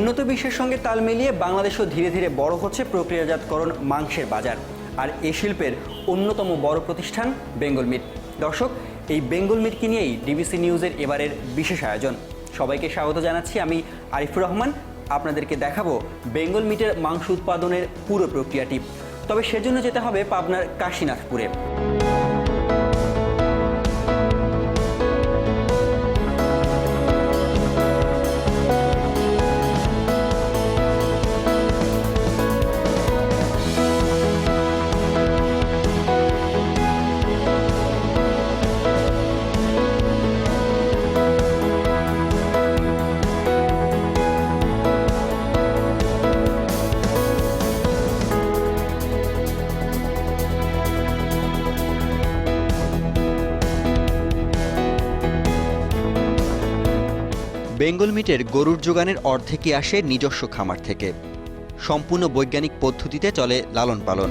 উন্নত বিশ্বের সঙ্গে তাল মিলিয়ে বাংলাদেশও ধীরে ধীরে বড় হচ্ছে প্রক্রিয়াজাতকরণ মাংসের বাজার। আর এই শিল্পের অন্যতম বড় প্রতিষ্ঠান বেঙ্গল মিট। দর্শক, এই বেঙ্গল মিটকে নিয়েই ডিবিসি নিউজের এবারের বিশেষ আয়োজন। সবাইকে স্বাগত জানাচ্ছি। আমি আরিফুর রহমান। আপনাদেরকে দেখাবো বেঙ্গল মিটের মাংস উৎপাদনের পুরো প্রক্রিয়াটি। তবে সেজন্য যেতে হবে পাবনার কাশীনাথপুরে। বেঙ্গল মিটের গরুর যোগানের অর্ধেকই আসে নিজস্ব খামার থেকে। সম্পূর্ণ বৈজ্ঞানিক পদ্ধতিতে চলে লালন পালন।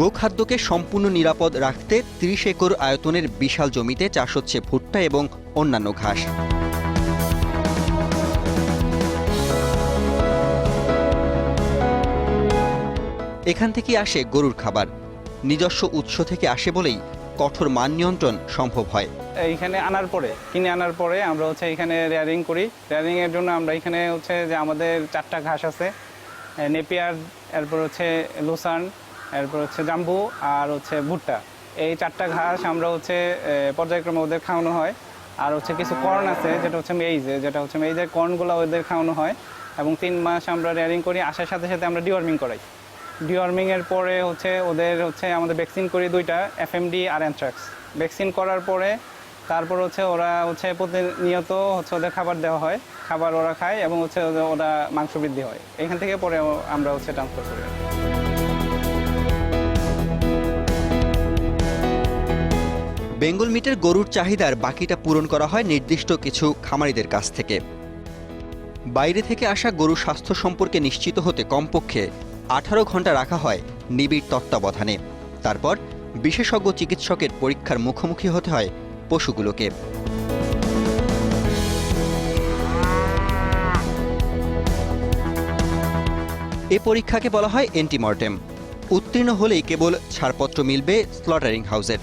গোখাদ্যকে সম্পূর্ণ নিরাপদ রাখতে ৩০ একর আয়তনের বিশাল জমিতে চাষ হচ্ছে ভুট্টা এবং অন্যান্য ঘাস। এখান থেকে আসে গরুর খাবার। নিজস্ব উৎস থেকে আসে বলেই কঠোর মান নিয়ন্ত্রণ সম্ভব হয়। এইখানে কিনে আনার পরে আমরা এখানে রেয়ারিং করি। রেয়ারিং এর জন্য আমরা এখানে যে আমাদের 4টা ঘাস আছে, নেপিয়ার, এরপর লুসার্ন, এরপর জাম্বু আর ভুট্টা। এই 4টা ঘাস আমরা পর্যায়ক্রমে ওদের খাওয়ানো হয়। আর কিছু কর্ন আছে যেটা মেইজের কর্নগুলো ওদের খাওয়ানো হয়। এবং 3 মাস আমরা রেয়ারিং করি। আসার সাথে সাথে আমরা ডিওয়ার্মিং করাই। ডিওয়ার্মিং এর পরে ওদের আমাদের ভ্যাকসিন করি 2টা, এফএমডি আর অ্যানথ্রাক্স। ভ্যাকসিন করার পরে তারপর ওরা প্রতিনিয়ত ওদের খাবার দেওয়া হয়। খাবার ওরা খায় এবং ওরা মাংস বৃদ্ধি হয়। এখান থেকে পরে আমরা ট্রান্সফার করি। বেঙ্গল মিটের গরুর চাহিদার বাকিটা পূরণ করা হয় নির্দিষ্ট কিছু খামারিদের কাছ থেকে। বাইরে থেকে আসা গরুর স্বাস্থ্য সম্পর্কে নিশ্চিত হতে কমপক্ষে 18 ঘন্টা রাখা হয় নিবিড় তত্ত্বাবধানে। তারপর বিশেষজ্ঞ চিকিৎসকের পরীক্ষার মুখোমুখি হতে হয় পশুগুলোকে। এ পরীক্ষাকে বলা হয় অ্যান্টিমর্টেম। উত্তীর্ণ হলেই কেবল ছাড়পত্র মিলবে স্লটারিং হাউসের।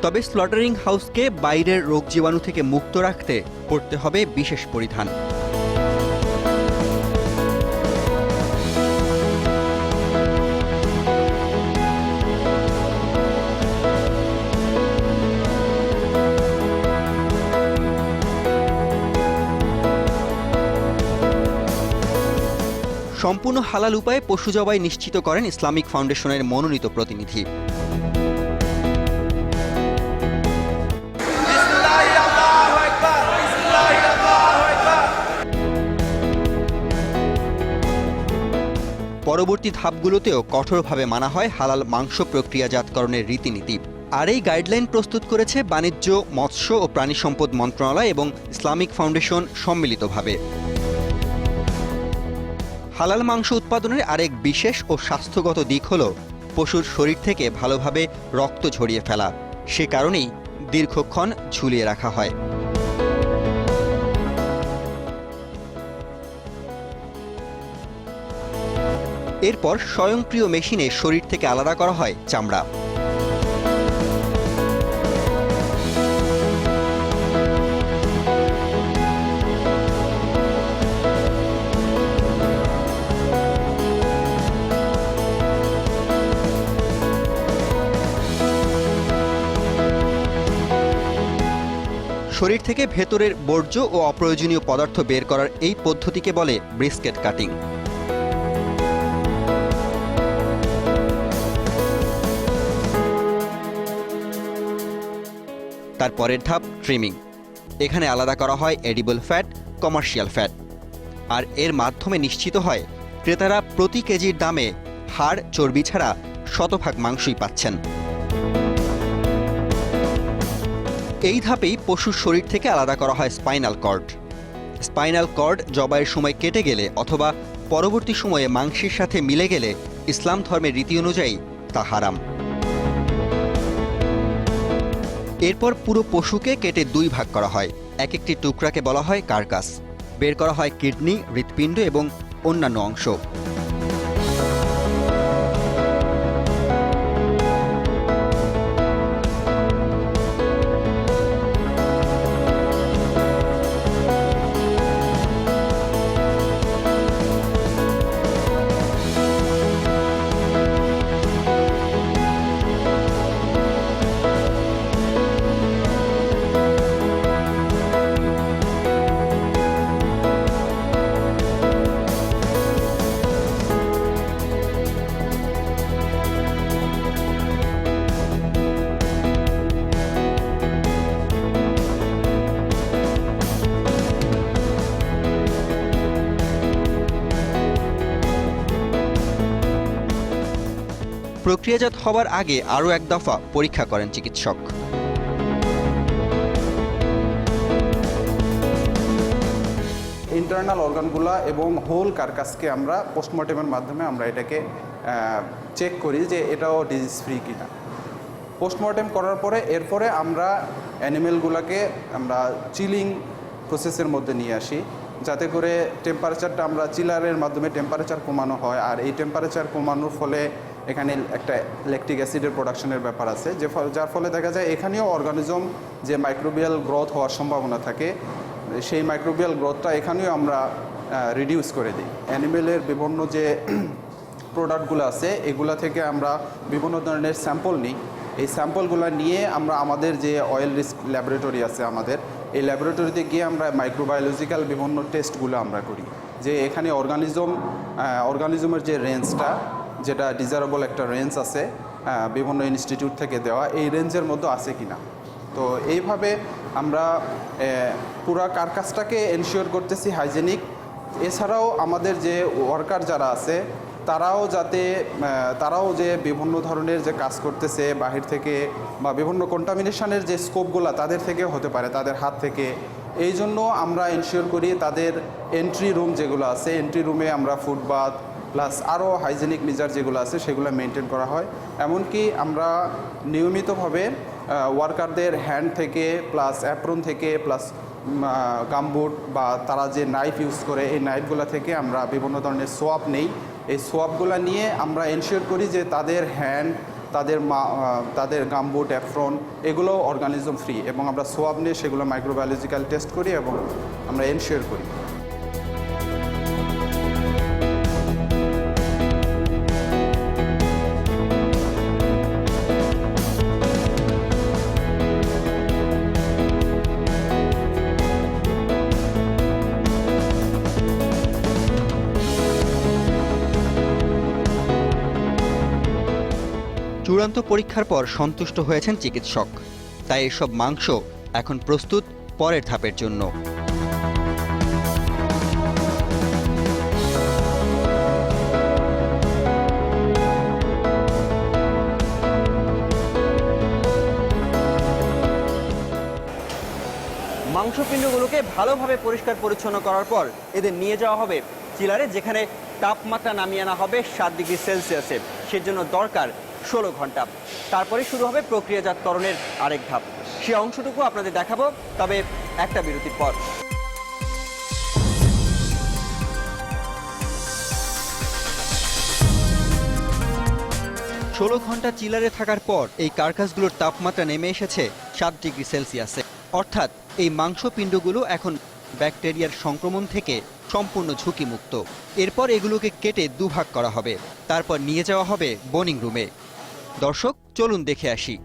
তবে স্লটারিং হাউসকে বাইরের রোগ জীবাণু থেকে মুক্ত রাখতে করতে হবে বিশেষ পরিধান। সম্পূর্ণ হালাল উপায়ে পশু জবাই নিশ্চিত করেন ইসলামিক ফাউন্ডেশনের মনোনীত প্রতিনিধি। পরবর্তী ধাপগুলোতেও কঠোরভাবে মানা হয় হালাল মাংস প্রক্রিয়াজাতকরণের রীতিনীতি। আর এই গাইডলাইন প্রস্তুত করেছে বাণিজ্য, মৎস্য ও প্রাণী সম্পদ মন্ত্রণালয় এবং ইসলামিক ফাউন্ডেশন সম্মিলিতভাবে। হালাল মাংস উৎপাদনের আরেক বিশেষ ও স্বাস্থ্যগত দিক হল পশুর শরীর থেকে ভালোভাবে রক্ত ঝরিয়ে ফেলা। সে কারণেই দীর্ঘক্ষণ ঝুলিয়ে রাখা হয়। এরপর স্বয়ংক্রিয় মেশিনে শরীর থেকে আলাদা করা হয় চামড়া। শরীর থেকে ভেতরের বর্জ্য ও অপ্রয়োজনীয় পদার্থ বের করার এই পদ্ধতিকে বলে ব্রিস্কেট কাটিং। তার পরের ধাপ ট্রিমিং। এখানে আলাদা করা হয় এডিবল ফ্যাট, কমার্শিয়াল ফ্যাট। আর এর মাধ্যমে নিশ্চিত হয় ক্রেতারা প্রতি কেজির দামে হাড়, চর্বি ছাড়া শতভাগ মাংসই পাচ্ছেন। এই ধাপেই পশুর শরীর থেকে আলাদা করা হয় স্পাইনাল কর্ড। স্পাইনাল কর্ড জবাইয়ের সময় কেটে গেলে অথবা পরবর্তী সময়ে মাংসের সাথে মিলে গেলে ইসলাম ধর্মের রীতি অনুযায়ী তা হারাম। এরপর পুরো পশুকে কেটে 2 ভাগ করা হয়। এক একটি টুকরাকে বলা হয় কার্কাস। বের করা হয় কিডনি, হৃৎপিণ্ড এবং অন্যান্য অংশ। প্রক্রিয়াজাত হওয়ার আগে আরও এক দফা পরীক্ষা করেন চিকিৎসক। ইন্টারনাল অর্গানগুলা এবং হোল কার্কাসকে আমরা পোস্টমর্টেমের মাধ্যমে আমরা এটাকে চেক করি যে এটাও ডিজিজ ফ্রি কিনা। পোস্টমর্টেম করার পরে এরপরে আমরা অ্যানিমেলগুলোকে আমরা চিলিং প্রসেসের মধ্যে নিয়ে আসি, যাতে করে টেম্পারেচারটা আমরা চিলারের মাধ্যমে টেম্পারেচার কমানো হয়। আর এই টেম্পারেচার কমানোর ফলে এখানে একটা ল্যাকটিক অ্যাসিডের প্রোডাকশনের ব্যাপার আছে, যার ফলে দেখা যায় এখানেও অর্গানিজম যে মাইক্রোবিয়াল গ্রোথ হওয়ার সম্ভাবনা থাকে, সেই মাইক্রোবিয়াল গ্রোথটা এখানেও আমরা রিডিউস করে দিই। অ্যানিমেলের বিভিন্ন যে প্রোডাক্টগুলো আছে এগুলা থেকে আমরা বিভিন্ন ধরনের স্যাম্পল নিই। এই স্যাম্পলগুলো নিয়ে আমরা আমাদের যে অয়েল রিস্ক ল্যাবরেটরি আছে আমাদের, এই ল্যাবরেটরিতে গিয়ে আমরা মাইক্রোবায়োলজিক্যাল বিভিন্ন টেস্টগুলো আমরা করি, যে এখানে অর্গানিজমের যে রেঞ্জটা, যেটা ডিজারেবল একটা রেঞ্জ আছে বিভিন্ন ইনস্টিটিউট থেকে দেওয়া, এই রেঞ্জের মধ্যে আছে কিনা। তো এইভাবে আমরা পুরা কার্কাসটাকে এনশিওর করতেছি হাইজেনিক। এছাড়াও আমাদের যে ওয়ার্কার যারা আছে তারাও যে বিভিন্ন ধরনের যে কাজ করতেছে বাহির থেকে বা বিভিন্ন কন্টামিনেশনের যে স্কোপগুলো তাদের থেকে হতে পারে, তাদের হাত থেকে। এই জন্য আমরা এনশিওর করি তাদের এন্ট্রি রুম যেগুলো আছে, এন্ট্রি রুমে আমরা ফুড বাথ প্লাস আরও হাইজেনিক মেজার যেগুলো আছে সেগুলো মেনটেন করা হয়। এমনকি আমরা নিয়মিতভাবে ওয়ার্কারদের হ্যান্ড থেকে প্লাস অ্যাপ্রন থেকে প্লাস গামবুট বা তারা যে নাইফ ইউজ করে এই নাইফগুলো থেকে আমরা বিভিন্ন ধরনের সোয়াব নেই। এই সোয়াবগুলো নিয়ে আমরা এনশিওর করি যে তাদের হ্যান্ড, তাদের গামবুট, অ্যাপ্রন এগুলো অর্গানিজম ফ্রি, এবং আমরা সোয়াব নিয়ে সেগুলো মাইক্রোবায়োলজিক্যাল টেস্ট করি এবং আমরা এনশিওর করি। চূড়ান্ত পরীক্ষার পর সন্তুষ্ট হয়েছেন চিকিৎসক। তাই এসব মাংস এখন প্রস্তুত পরের ধাপের জন্য। মাংসপিণ্ডগুলোকে ভালোভাবে পরিষ্কার পরিচ্ছন্ন করার পর এদের নিয়ে যাওয়া হবে চিলারে, যেখানে তাপমাত্রা নামিয়ে আনা হবে 7 ডিগ্রি সেলসিয়াসে। সেজন্য দরকার 16 ঘন্টা। তারপরে শুরু হবে প্রক্রিয়াজাতকরণের আরেক ধাপ। সে অংশটুকু আপনাদের দেখাবো, তবে একটা বিরতির পর। 16 ঘন্টা চিলারে থাকার পর এই কার্কাসগুলোর তাপমাত্রা নেমে এসেছে 7 ডিগ্রি সেলসিয়াসে। অর্থাৎ এই মাংসপিণ্ডগুলো এখন ব্যাকটেরিয়ার সংক্রমণ থেকে সম্পূর্ণ ঝুঁকিমুক্ত। এরপর এগুলোকে কেটে 2 ভাগ করা হবে, তারপর নিয়ে যাওয়া হবে বোনিং রুমে। দর্শক, চলুন দেখে আসি।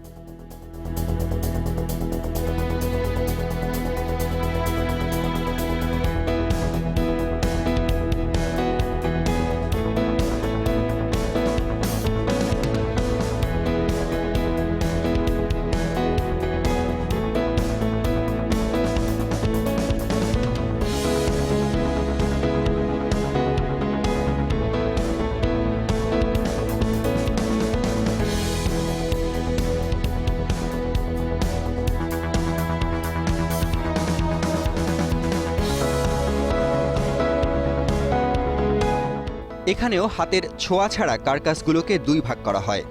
এখানেও হাতের ছোঁয়া ছাড়া কার্কাসগুলোকে দুই ভাগ করা হয়।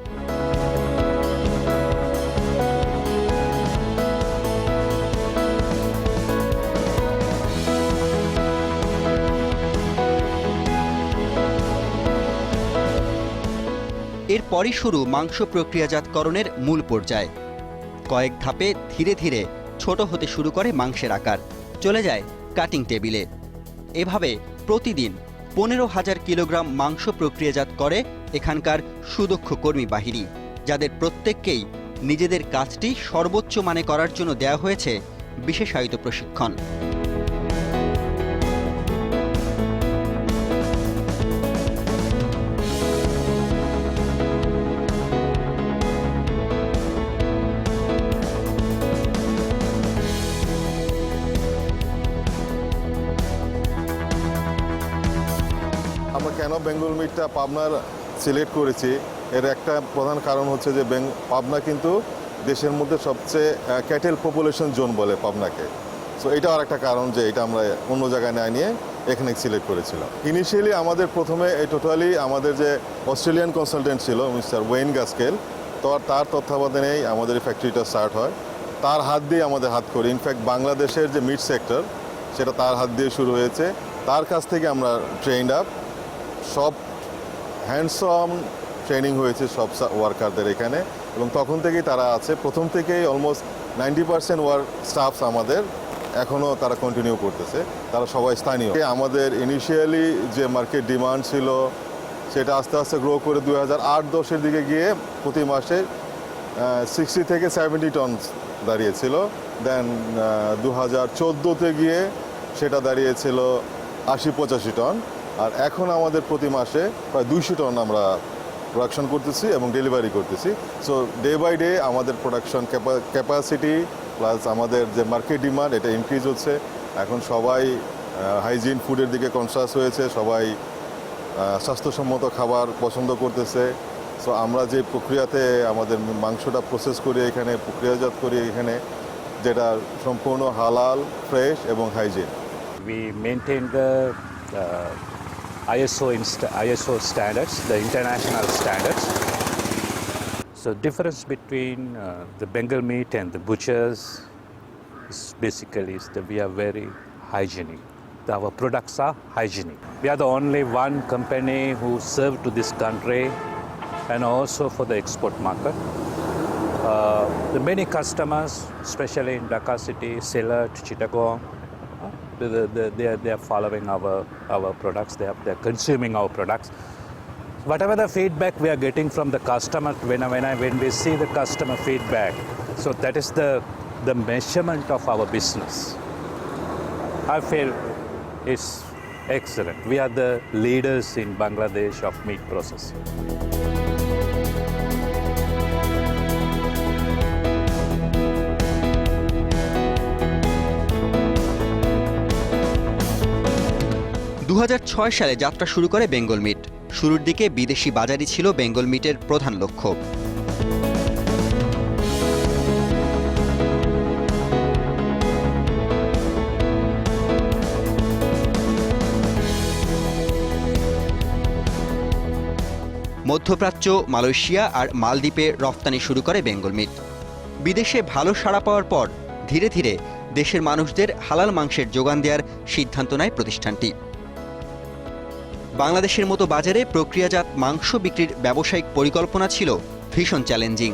এরপরই শুরু মাংস প্রক্রিয়াজাতকরণের মূল পর্যায়। কয়েক ধাপে ধীরে ধীরে ছোট হতে শুরু করে মাংসের আকার, চলে যায় কাটিং টেবিলে। এভাবে প্রতিদিন 15,000 কিলোগ্রাম মাংস প্রক্রিয়াজাত করে এখানকার সুদক্ষ কর্মী বাহিনী, যাদের প্রত্যেককেই নিজেদের কাজটি সর্বোচ্চ মানে করার জন্য দেওয়া হয়েছে বিশেষায়িত প্রশিক্ষণ। আমরা কেন বেঙ্গল মিটটা পাবনার সিলেক্ট করেছি, এর একটা প্রধান কারণ হচ্ছে যে পাবনা কিন্তু দেশের মধ্যে সবচেয়ে ক্যাটেল পপুলেশন জোন বলে পাবনাকে। সো এটা আর একটা কারণ যে এটা আমরা অন্য জায়গায় না নিয়ে এখানে সিলেক্ট করেছিলাম। ইনিশিয়ালি আমাদের প্রথমে এই টোটালি আমাদের যে অস্ট্রেলিয়ান কনসালটেন্ট ছিল মিস্টার ওয়েন গাস্কেল, তো তার তত্ত্বাবধানেই আমাদের এই ফ্যাক্টরিটা স্টার্ট হয়। তার হাত দিয়ে আমাদের হাত করি। ইনফ্যাক্ট বাংলাদেশের যে মিট সেক্টর সেটা তার হাত দিয়ে শুরু হয়েছে। তার কাছ থেকে আমরা ট্রেন্ড আপ, সব হ্যান্ডস অন ট্রেনিং হয়েছে সব ওয়ার্কারদের এখানে, এবং তখন থেকেই তারা আছে। প্রথম থেকেই অলমোস্ট 90% স্টাফস আমাদের এখনও তারা কন্টিনিউ করতেছে, তারা সবাই স্থানীয়। আমাদের ইনিশিয়ালি যে মার্কেট ডিমান্ড ছিল সেটা আস্তে আস্তে গ্রো করে 2008-10-এর দিকে গিয়ে প্রতি মাসে 60 থেকে 70 টন দাঁড়িয়েছিল। দেন 2014-তে গিয়ে সেটা দাঁড়িয়েছিল 80-85 টন। আর এখন আমাদের প্রতি মাসে প্রায় 200 টন আমরা প্রোডাকশন করতেছি এবং ডেলিভারি করতেছি। সো ডে বাই ডে আমাদের প্রোডাকশন ক্যাপাসিটি প্লাস আমাদের যে মার্কেট ডিমান্ড এটা ইনক্রিজ হচ্ছে। এখন সবাই হাইজিন ফুডের দিকে কনসাস হয়েছে, সবাই স্বাস্থ্যসম্মত খাবার পছন্দ করতেছে। সো আমরা যে প্রক্রিয়াতে আমাদের মাংসটা প্রসেস করি এখানে, প্রক্রিয়াজাত করি এখানে, যেটা সম্পূর্ণ হালাল, ফ্রেশ এবং hygiene. We maintain the ISO standards, the international standards. So difference between the Bengal meat and the butchers is basically is that we are very hygienic. Our products are hygienic. We are the only one company who serve to this country and also for the export market. The many customers, especially in Dhaka City, Sylhet, Chittagong, they are following our products. They are consuming our products. Whatever the feedback we are getting from the customer, when we see the customer feedback, so that is the measurement of our business. I feel it's excellent. We are the leaders in Bangladesh of meat processing. সালে যাত্রা শুরু করে Bengal meet. শুরুর দিকে বিদেশি বাজারই ছিল বেঙ্গল মিটের প্রধান লক্ষ্য। মধ্যপ্রাচ্য, মালয়েশিয়া আর মালদ্বীপে রফতানি শুরু করে বেঙ্গল মিট। বিদেশে ভালো সাড়া পাওয়ার পর ধীরে ধীরে দেশের মানুষদের হালাল মাংসের যোগান দেওয়ার সিদ্ধান্ত নেয় প্রতিষ্ঠানটি। বাংলাদেশের মতো বাজারে প্রক্রিয়াজাত মাংস বিক্রির ব্যবসায়িক পরিকল্পনা ছিল ভীষণ চ্যালেঞ্জিং।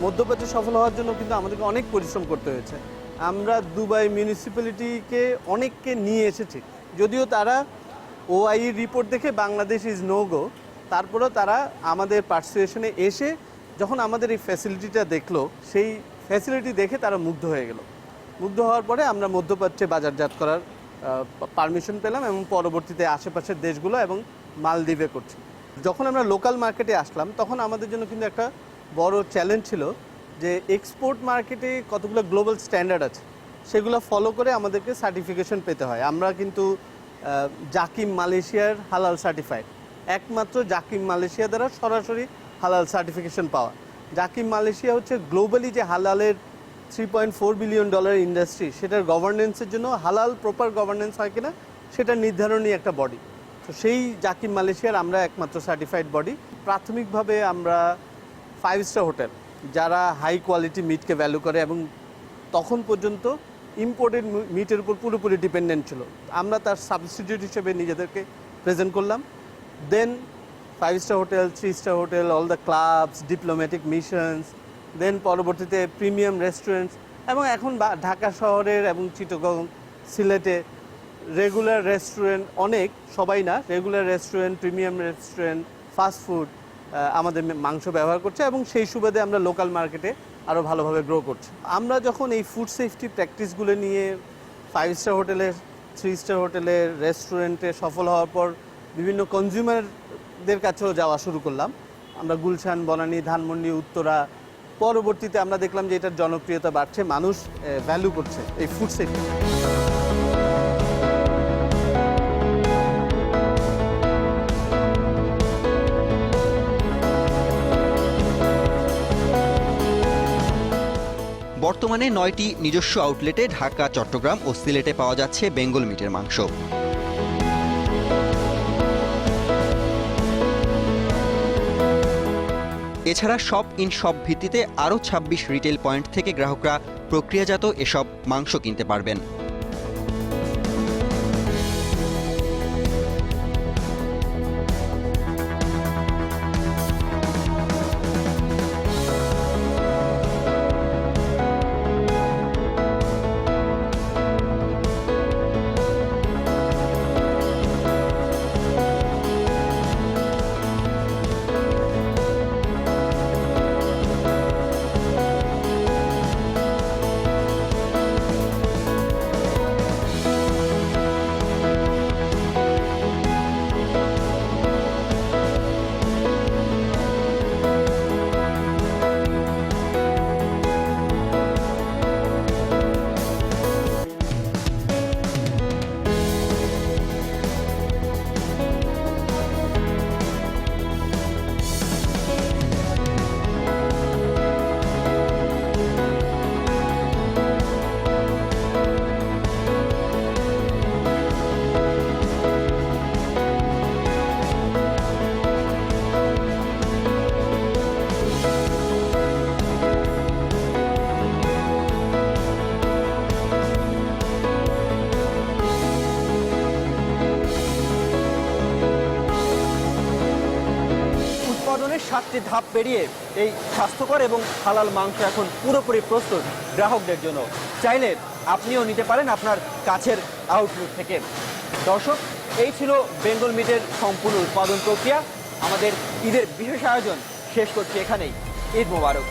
মধ্যপ্রাচ্যে সফল হওয়ার জন্য কিন্তু আমাদেরকে অনেক পরিশ্রম করতে হয়েছে। আমরা দুবাই মিউনিসিপ্যালিটিকে অনেককে নিয়ে এসেছি, যদিও তারা ওআই রিপোর্ট দেখে বাংলাদেশ ইজ নো গো, তারপরেও তারা আমাদের পার্সুয়েশনে এসে যখন আমাদের এই ফ্যাসিলিটিটা দেখলো, সেই ফ্যাসিলিটি দেখে তারা মুগ্ধ হয়ে গেল। মুগ্ধ হওয়ার পরে আমরা মধ্যপ্রাচ্যে বাজারজাত করার পারমিশন পেলাম এবং পরবর্তীতে আশেপাশের দেশগুলো এবং মালদ্বীপে করছি। যখন আমরা লোকাল মার্কেটে আসলাম তখন আমাদের জন্য কিন্তু একটা বড় চ্যালেঞ্জ ছিল যে এক্সপোর্ট মার্কেটে কতগুলো গ্লোবাল স্ট্যান্ডার্ড আছে, সেগুলো ফলো করে আমাদেরকে সার্টিফিকেশন পেতে হয়। আমরা কিন্তু জাকিম মালয়েশিয়ার হালাল সার্টিফাইড, একমাত্র জাকিম মালয়েশিয়া দ্বারা সরাসরি হালাল সার্টিফিকেশন পাওয়া। জাকিম মালয়েশিয়া হচ্ছে গ্লোবালি যে হালালের $3.4 বিলিয়ন ইন্ডাস্ট্রি, সেটার গভর্নেন্সের জন্য হালাল প্রপার গভর্নেন্স হয় কিনা সেটা নির্ধারণী একটা বডি। তো সেই জাকিম মালয়েশিয়ার আমরা একমাত্র সার্টিফাইড বডি। প্রাথমিকভাবে আমরা 5 স্টার হোটেল যারা হাই কোয়ালিটি মিটকে ভ্যালু করে এবং তখন পর্যন্ত ইম্পোর্টেড মিটের উপর পুরোপুরি ডিপেন্ডেন্ট ছিল, আমরা তার সাবস্টিটিউট হিসেবে নিজেদেরকে প্রেজেন্ট করলাম। Then 5 star hotel, 3 star hotel, all the clubs, diplomatic missions, then পরবর্তীতে প্রিমিয়াম রেস্টুরেন্টস, এবং এখন ঢাকা শহরের এবং চিটাগং, সিলেটে রেগুলার রেস্টুরেন্ট অনেক, সবাই না, regular restaurant, premium restaurant, fast food আমাদের মাংস ব্যবহার করছে এবং সেই সুবাদে আমরা লোকাল মার্কেটে আরও ভালোভাবে গ্রো করছি। আমরা যখন এই ফুড সেফটি প্র্যাকটিসগুলো নিয়ে 5 স্টার হোটেলের, 3 স্টার হোটেলের, রেস্টুরেন্টে সফল হওয়ার পর বিভিন্ন কনজিউমারদের কাছেও যাওয়া শুরু করলাম। আমরা গুলশান, বনানী, ধানমন্ডি, উত্তরা, পরবর্তীতে আমরা দেখলাম যে এটার জনপ্রিয়তা বাড়ছে, মানুষ ভ্যালু করছে এই ফুড সেফটি। বর্তমানে 9টি নিজস্ব আউটলেটে ঢাকা, চট্টগ্রাম ও সিলেটে পাওয়া যাচ্ছে বেঙ্গল মিটের মাংস। এছাড়া শপ ইন শপ ভিত্তিতে আরও 26 রিটেল পয়েন্ট থেকে গ্রাহকরা প্রক্রিয়াজাত এসব মাংস কিনতে পারবেন। উৎপাদনের 7টি ধাপ পেরিয়ে এই স্বাস্থ্যকর এবং হালাল মাংস এখন পুরোপুরি প্রস্তুত গ্রাহকদের জন্য। চাইলে আপনিও নিতে পারেন আপনার কাছের আউটলেট থেকে। দর্শক, এই ছিল বেঙ্গল মিটের সম্পূর্ণ উৎপাদন প্রক্রিয়া। আমাদের ঈদের বিশেষ আয়োজন শেষ করছি এখানেই। ঈদ মোবারক।